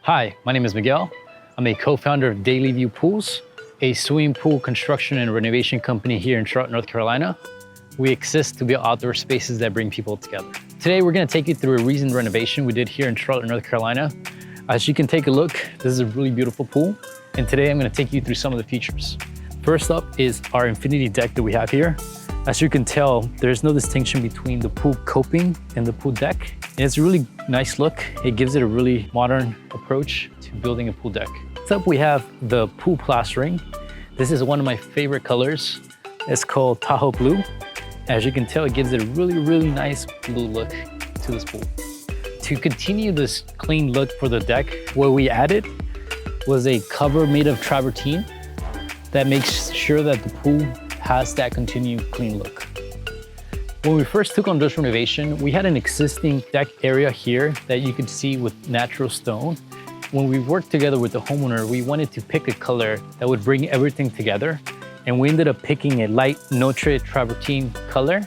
Hi, my name is Miguel. I'm a co-founder of Daily View Pools, a swimming pool construction and renovation company here in Charlotte, North Carolina. We exist to build outdoor spaces that bring people together. Today, we're gonna take you through a recent renovation we did here in Charlotte, North Carolina. As you can take a look, this is a really beautiful pool. And today I'm gonna take you through some of the features. First up is our infinity deck that we have here. As you can tell, there's no distinction between the pool coping and the pool deck. And it's a really nice look. It gives it a really modern approach to building a pool deck. Next up, we have the pool plastering. This is one of my favorite colors. It's called Tahoe Blue. As you can tell, it gives it a really nice blue look to this pool. To continue this clean look for the deck, what we added was a cover made of travertine that makes sure that the pool has that continued clean look. When we first took on this renovation, we had an existing deck area here that you could see with natural stone. When we worked together with the homeowner, we wanted to pick a color that would bring everything together. And we ended up picking a light Notre travertine color,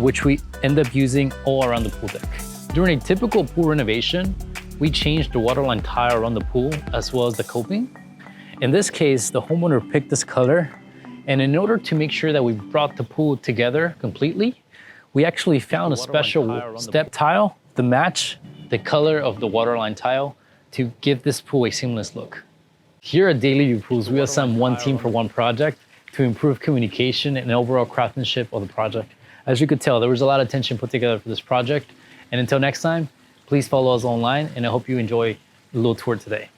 which we end up using all around the pool deck. During a typical pool renovation, we changed the waterline tile around the pool as well as the coping. In this case, the homeowner picked this color. And in order to make sure that we brought the pool together completely, we actually found a special step tile to match the color of the waterline tile to give this pool a seamless look. Here at Daily View Pools, we assembled one team for one project to improve communication and overall craftsmanship of the project. As you could tell, there was a lot of attention put together for this project. And until next time, please follow us online, and I hope you enjoy the little tour today.